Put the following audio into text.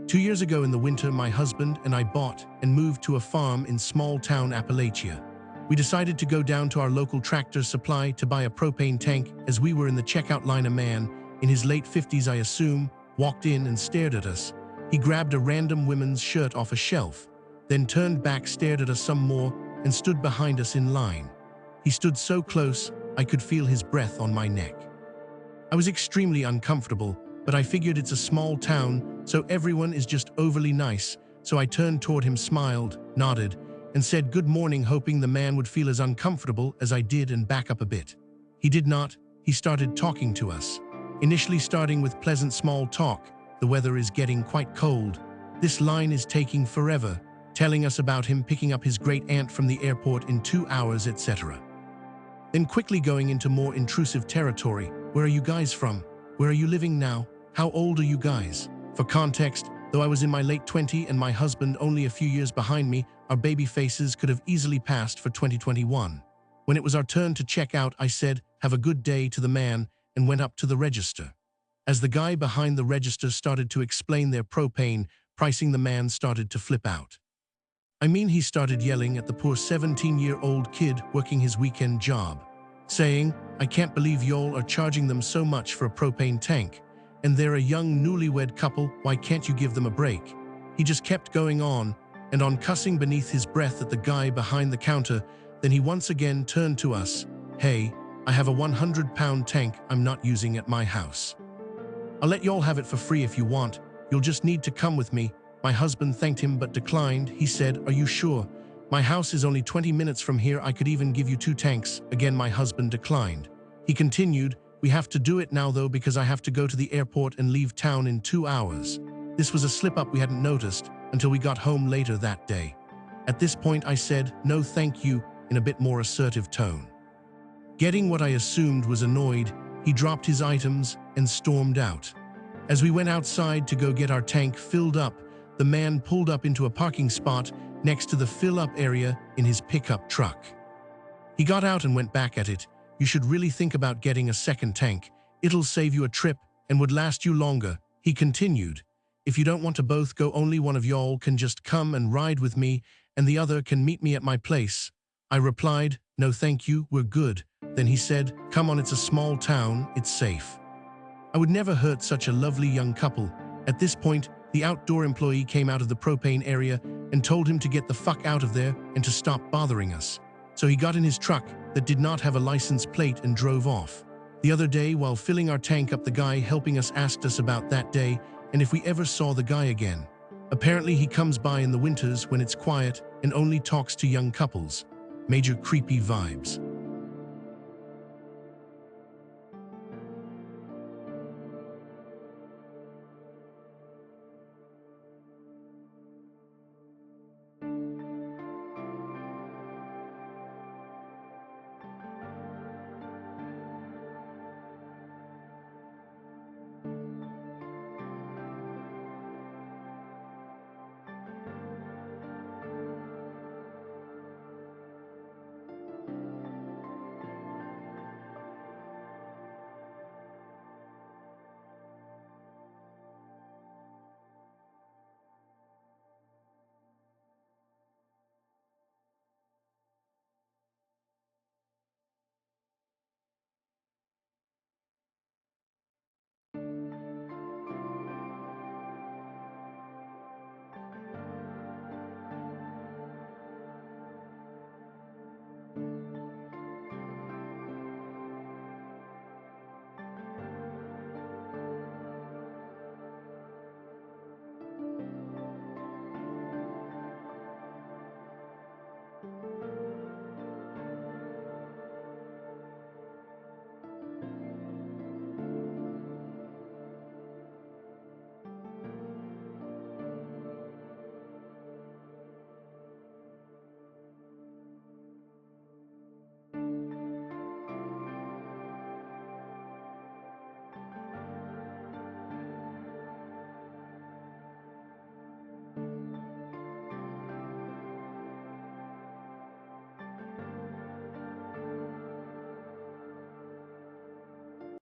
2 years ago in the winter, my husband and I bought and moved to a farm in small-town Appalachia. We decided to go down to our local Tractor Supply to buy a propane tank. As we were in the checkout line, a man, in his late 50s I assume, walked in and stared at us. He grabbed a random women's shirt off a shelf, then turned back, stared at us some more, and stood behind us in line. He stood so close, I could feel his breath on my neck. I was extremely uncomfortable, but I figured it's a small town, so everyone is just overly nice, so I turned toward him, smiled, nodded, and said good morning, hoping the man would feel as uncomfortable as I did and back up a bit. He did not. He started talking to us. Initially starting with pleasant small talk. The weather is getting quite cold. This line is taking forever. Telling us about him picking up his great aunt from the airport in 2 hours, etc. Then quickly going into more intrusive territory. Where are you guys from? Where are you living now? How old are you guys? For context, though I was in my late 20s and my husband only a few years behind me, our baby faces could have easily passed for 2021. When it was our turn to check out, I said, "Have a good day" to the man and went up to the register. As the guy behind the register started to explain their propane pricing, the man started to flip out. I mean, he started yelling at the poor 17-year-old kid working his weekend job, saying, "I can't believe y'all are charging them so much for a propane tank. And they're a young newlywed couple, why can't you give them a break?" He just kept going on and on, cussing beneath his breath at the guy behind the counter. Then he once again turned to us. "Hey, I have a 100-pound tank I'm not using at my house. I'll let y'all have it for free if you want. You'll just need to come with me." My husband thanked him but declined. He said, "Are you sure? My house is only 20 minutes from here. I could even give you 2 tanks." Again, my husband declined. He continued, "We have to do it now though, because I have to go to the airport and leave town in 2 hours. This was a slip-up we hadn't noticed until we got home later that day." At this point I said, "No thank you," in a bit more assertive tone. Getting what I assumed was annoyed, he dropped his items and stormed out. As we went outside to go get our tank filled up, the man pulled up into a parking spot next to the fill-up area in his pickup truck. He got out and went back at it. "You should really think about getting a second tank. It'll save you a trip and would last you longer," he continued. "If you don't want to both go, only one of y'all can just come and ride with me and the other can meet me at my place." I replied, "No thank you, we're good." Then he said, "Come on, it's a small town, it's safe." I would never hurt such a lovely young couple. At this point, the outdoor employee came out of the propane area and told him to get the fuck out of there and to stop bothering us. So he got in his truck that did not have a license plate and drove off. The other day, while filling our tank up, the guy helping us asked us about that day and if we ever saw the guy again. Apparently he comes by in the winters when it's quiet and only talks to young couples. Major creepy vibes.